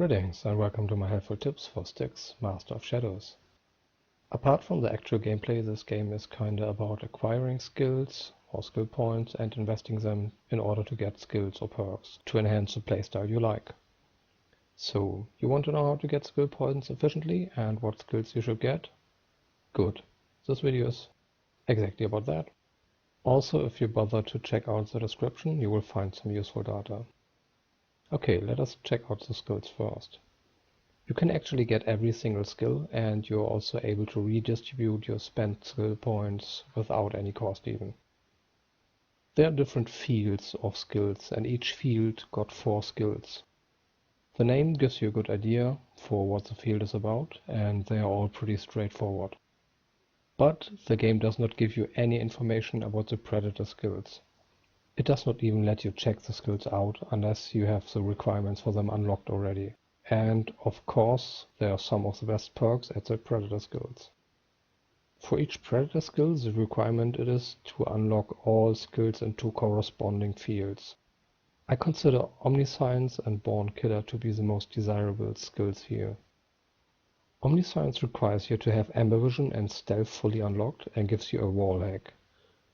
Greetings and welcome to my helpful tips for Styx, Master of Shadows. Apart from the actual gameplay, this game is kinda about acquiring skills or skill points and investing them in order to get skills or perks to enhance the playstyle you like. So, you want to know how to get skill points efficiently and what skills you should get? Good. This video is exactly about that. Also, if you bother to check out the description, you will find some useful data. Okay, let us check out the skills first. You can actually get every single skill, and you're also able to redistribute your spent skill points without any cost even. There are different fields of skills, and each field got 4 skills. The name gives you a good idea for what the field is about, and they are all pretty straightforward. But the game does not give you any information about the predator skills. It does not even let you check the skills out unless you have the requirements for them unlocked already. And of course, there are some of the best perks at the predator skills. For each predator skill, the requirement is to unlock all skills in 2 corresponding fields. I consider Omniscience and Born Killer to be the most desirable skills here. Omniscience requires you to have Amber Vision and Stealth fully unlocked and gives you a wall hack,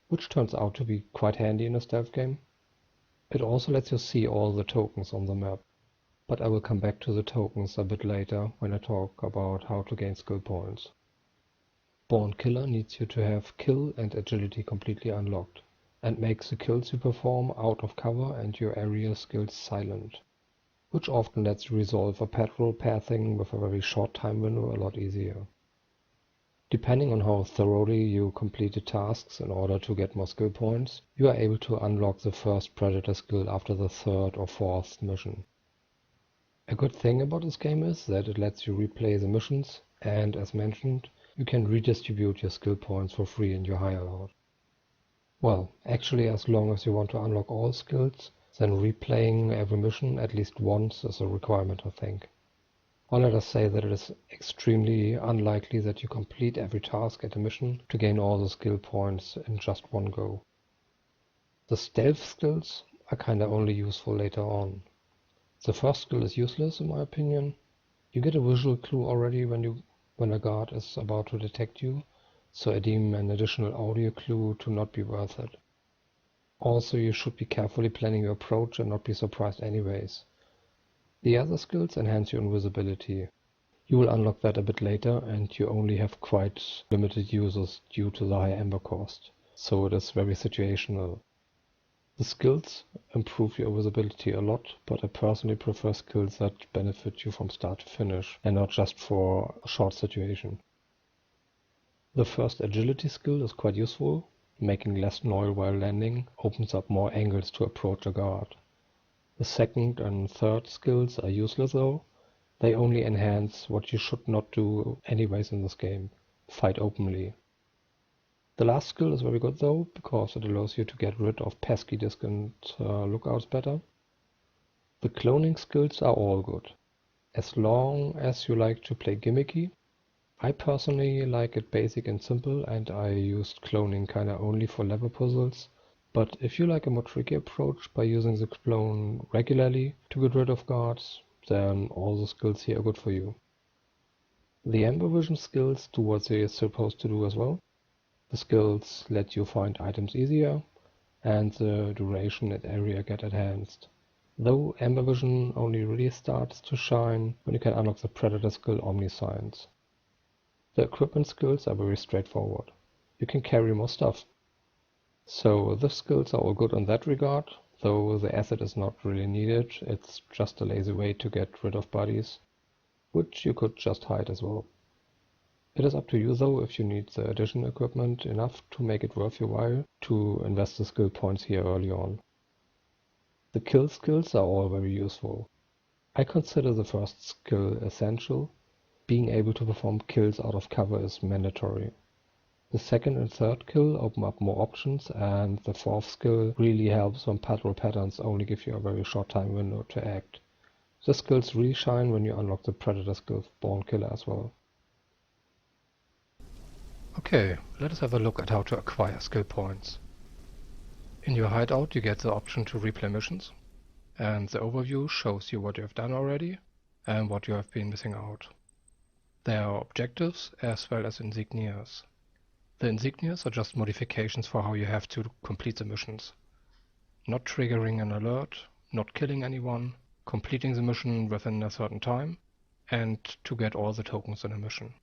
which turns out to be quite handy in a stealth game. It also lets you see all the tokens on the map, but I will come back to the tokens a bit later when I talk about how to gain skill points. Born Killer needs you to have Kill and Agility completely unlocked, and makes the kills you perform out of cover and your area skills silent, which often lets you resolve a patrol pathing with a very short time window a lot easier. Depending on how thoroughly you completed tasks in order to get more skill points, you are able to unlock the first predator skill after the 3rd or 4th mission. A good thing about this game is that it lets you replay the missions, and as mentioned, you can redistribute your skill points for free in your hideout. Well, actually as long as you want to unlock all skills, then replaying every mission at least once is a requirement, I think. Or let us say that it is extremely unlikely that you complete every task at a mission to gain all the skill points in just one go. The stealth skills are kinda only useful later on. The first skill is useless in my opinion. You get a visual clue already when a guard is about to detect you, so I deem an additional audio clue to not be worth it. Also, you should be carefully planning your approach and not be surprised anyways. The other skills enhance your invisibility. You will unlock that a bit later, and you only have quite limited users due to the high amber cost, so it is very situational. The skills improve your invisibility a lot, but I personally prefer skills that benefit you from start to finish, and not just for a short situation. The first agility skill is quite useful. Making less noise while landing opens up more angles to approach a guard. The second and third skills are useless though. They only enhance what you should not do anyways in this game: fight openly. The last skill is very good though, because it allows you to get rid of pesky distant lookouts better. The cloning skills are all good, as long as you like to play gimmicky. I personally like it basic and simple, and I used cloning kinda only for level puzzles. But if you like a more tricky approach by using the clone regularly to get rid of guards, then all the skills here are good for you. The Amber Vision skills do what they are supposed to do as well. The skills let you find items easier, and the duration and area get enhanced. Though Amber Vision only really starts to shine when you can unlock the Predator skill Omniscience. The equipment skills are very straightforward. You can carry more stuff. So the skills are all good in that regard, though the asset is not really needed. It's just a lazy way to get rid of bodies, which you could just hide as well. It is up to you though if you need the additional equipment enough to make it worth your while to invest the skill points here early on. The kill skills are all very useful. I consider the first skill essential. Being able to perform kills out of cover is mandatory. The second and third kill open up more options, and the fourth skill really helps when patrol patterns only give you a very short time window to act. The skills really shine when you unlock the Predator skill Born Killer as well. Okay, let us have a look at how to acquire skill points. In your hideout you get the option to replay missions, and the overview shows you what you have done already, and what you have been missing out. There are objectives as well as insignias. The insignias are just modifications for how you have to complete the missions. Not triggering an alert, not killing anyone, completing the mission within a certain time, and to get all the tokens in a mission.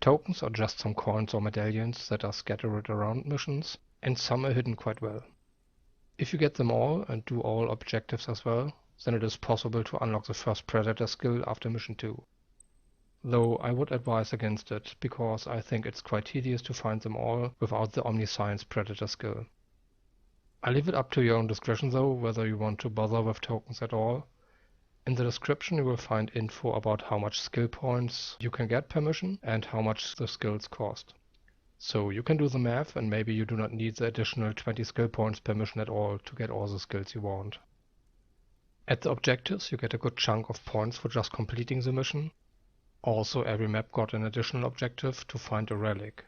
Tokens are just some coins or medallions that are scattered around missions, and some are hidden quite well. If you get them all and do all objectives as well, then it is possible to unlock the first Predator skill after mission 2. Though I would advise against it, because I think it's quite tedious to find them all without the Omniscience Predator skill. I leave it up to your own discretion though, whether you want to bother with tokens at all. In the description you will find info about how much skill points you can get per mission and how much the skills cost. So you can do the math, and maybe you do not need the additional 20 skill points per mission at all to get all the skills you want. At the objectives you get a good chunk of points for just completing the mission. Also, every map got an additional objective to find a relic.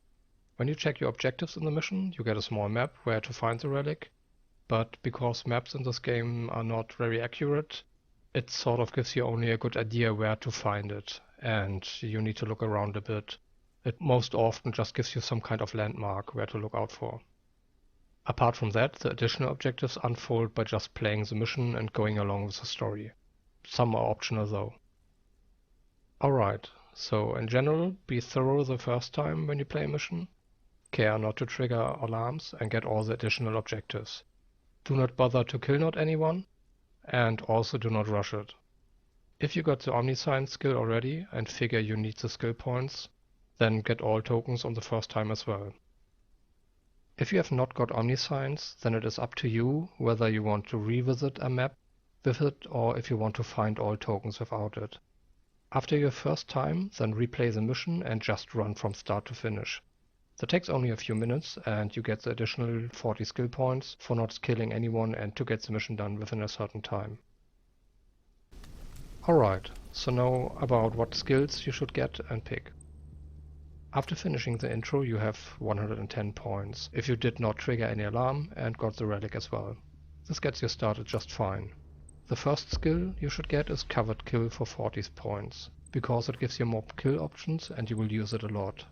When you check your objectives in the mission, you get a small map where to find the relic, but because maps in this game are not very accurate, it sort of gives you only a good idea where to find it, and you need to look around a bit. It most often just gives you some kind of landmark where to look out for. Apart from that, the additional objectives unfold by just playing the mission and going along with the story. Some are optional though. Alright, so in general, be thorough the first time when you play a mission. Care not to trigger alarms and get all the additional objectives. Do not bother to kill not anyone, and also do not rush it. If you got the Omniscience skill already and figure you need the skill points, then get all tokens on the first time as well. If you have not got Omniscience, then it is up to you whether you want to revisit a map with it or if you want to find all tokens without it. After your first time, then replay the mission and just run from start to finish. That takes only a few minutes and you get the additional 40 skill points for not killing anyone and to get the mission done within a certain time. Alright, so now about what skills you should get and pick. After finishing the intro you have 110 points if you did not trigger any alarm and got the relic as well. This gets you started just fine. The first skill you should get is Covered Kill for 40 points, because it gives you more kill options and you will use it a lot.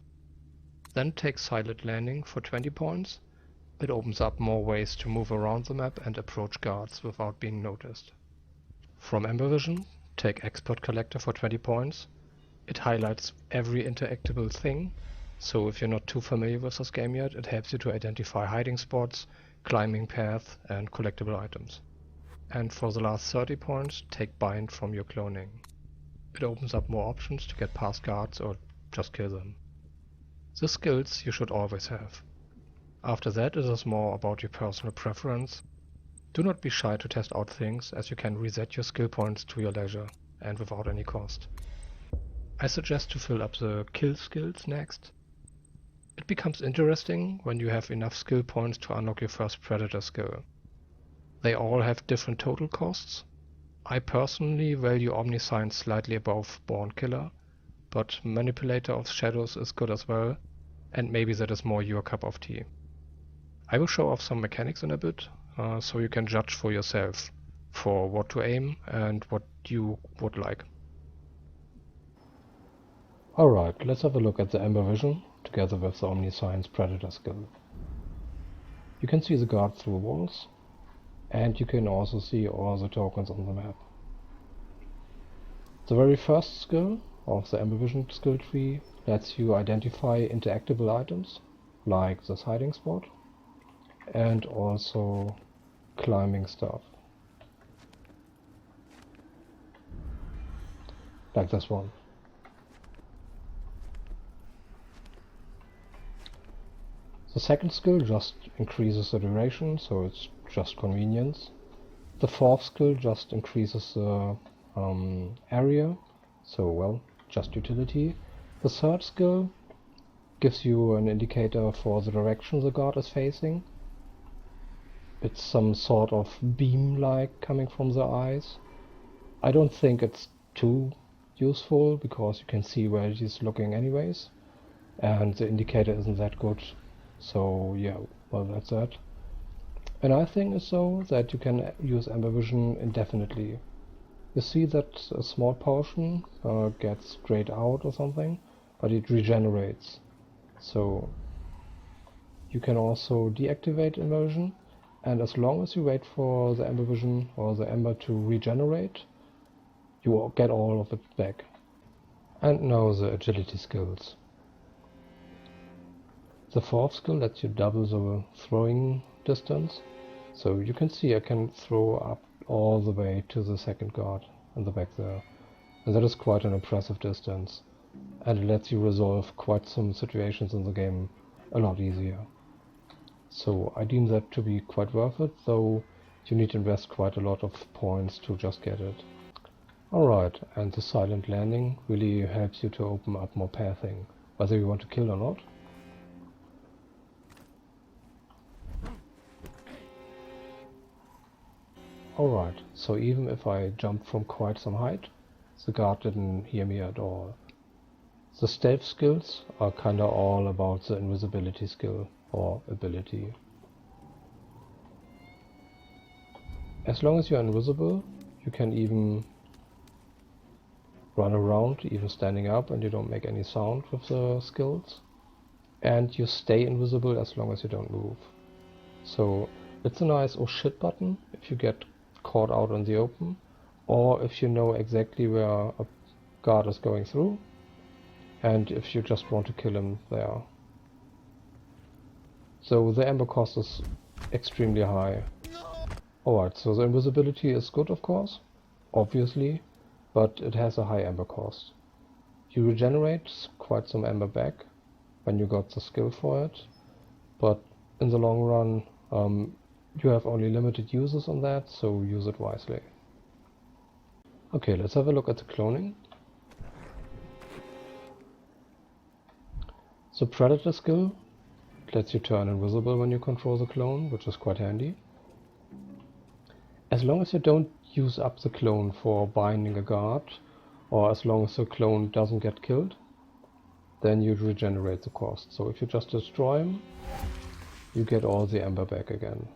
Then take Silent Landing for 20 points. It opens up more ways to move around the map and approach guards without being noticed. From Amber Vision, take Expert Collector for 20 points. It highlights every interactable thing, so if you're not too familiar with this game yet, it helps you to identify hiding spots, climbing paths and collectible items. And for the last 30 points, take Bind from your cloning. It opens up more options to get past guards or just kill them. The skills you should always have. After that it is more about your personal preference. Do not be shy to test out things, as you can reset your skill points to your leisure and without any cost. I suggest to fill up the kill skills next. It becomes interesting when you have enough skill points to unlock your first Predator skill. They all have different total costs. I personally value Omniscience slightly above Born Killer, but Manipulator of Shadows is good as well, and maybe that is more your cup of tea. I will show off some mechanics in a bit, so you can judge for yourself for what to aim and what you would like. Alright, let's have a look at the Amber Vision together with the Omniscience Predator skill. You can see the guard through walls, and you can also see all the tokens on the map. The very first skill of the Amber Vision skill tree lets you identify interactable items, like this hiding spot, and also climbing stuff, like this one. The second skill just increases the duration, so it's just convenience. The fourth skill just increases the area, so well, just utility. The third skill gives you an indicator for the direction the guard is facing. It's some sort of beam-like coming from the eyes. I don't think it's too useful, because you can see where he's looking anyways, and the indicator isn't that good. So yeah, well, that's that. And I think is so that you can use Amber Vision indefinitely. You see that a small portion gets grayed out or something, but it regenerates. So you can also deactivate immersion, and as long as you wait for the ember vision or the ember to regenerate, you get all of it back. And now the agility skills. The fourth skill lets you double the throwing distance. So you can see I can throw up all the way to the second guard in the back there. And that is quite an impressive distance. And it lets you resolve quite some situations in the game a lot easier. So I deem that to be quite worth it, though you need to invest quite a lot of points to just get it. Alright, and the silent landing really helps you to open up more pathing, whether you want to kill or not. Alright, so even if I jumped from quite some height, the guard didn't hear me at all. The stealth skills are kinda all about the invisibility skill or ability. As long as you're invisible, you can even run around, even standing up, and you don't make any sound with the skills. And you stay invisible as long as you don't move. So it's a nice oh shit button if you get caught out in the open, or if you know exactly where a guard is going through, and if you just want to kill him there. So the ember cost is extremely high. Alright, so the invisibility is good, of course, obviously, but it has a high ember cost. You regenerate quite some ember back when you got the skill for it, but in the long run you have only limited uses on that, so use it wisely. Okay, let's have a look at the cloning. The Predator skill lets you turn invisible when you control the clone, which is quite handy. As long as you don't use up the clone for binding a guard, or as long as the clone doesn't get killed, then you regenerate the cost. So if you just destroy him, you get all the ember back again.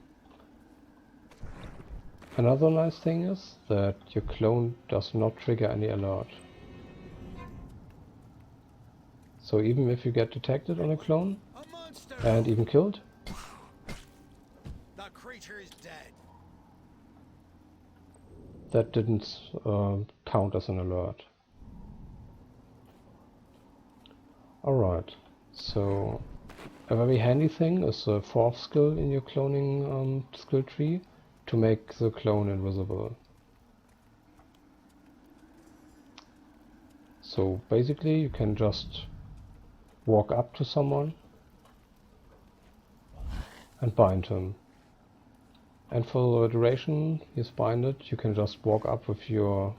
Another nice thing is that your clone does not trigger any alert. So even if you get detected on a clone and even killed, the creature is dead. That didn't count as an alert. Alright, so a very handy thing is the fourth skill in your cloning skill tree, to make the clone invisible. So basically you can just walk up to someone and bind him. And for the duration he's binded, you can just walk up with your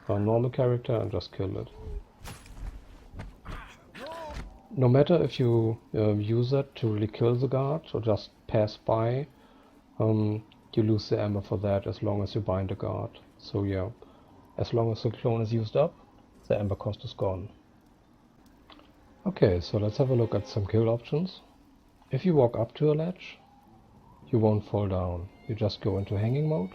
normal character and just kill it. No matter if you use it to really kill the guard or just pass by, you lose the ember for that as long as you bind a guard. So yeah, as long as the clone is used up, the ember cost is gone. Okay, so let's have a look at some kill options. If you walk up to a ledge, you won't fall down. You just go into hanging mode.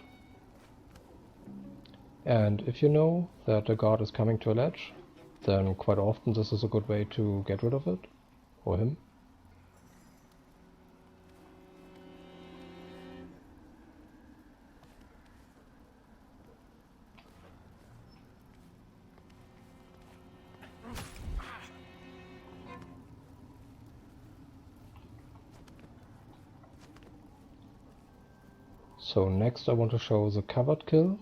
And if you know that a guard is coming to a ledge, then quite often this is a good way to get rid of it, or him. So next I want to show the covered kill.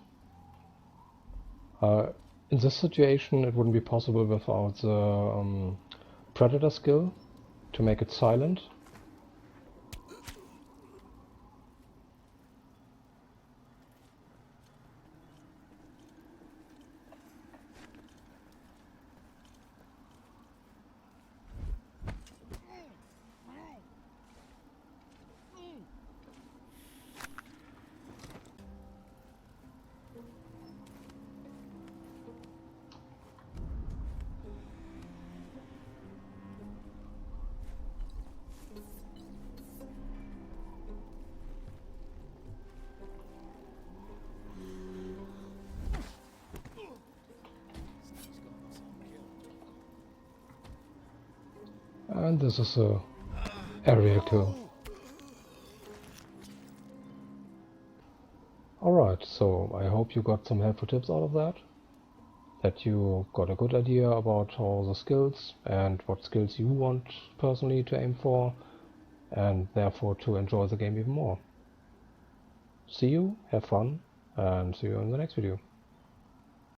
In this situation it wouldn't be possible without the Predator skill to make it silent. And this is a area kill. Alright, so I hope you got some helpful tips out of that you got a good idea about all the skills and what skills you want personally to aim for, and therefore to enjoy the game even more. See you, have fun, and see you in the next video.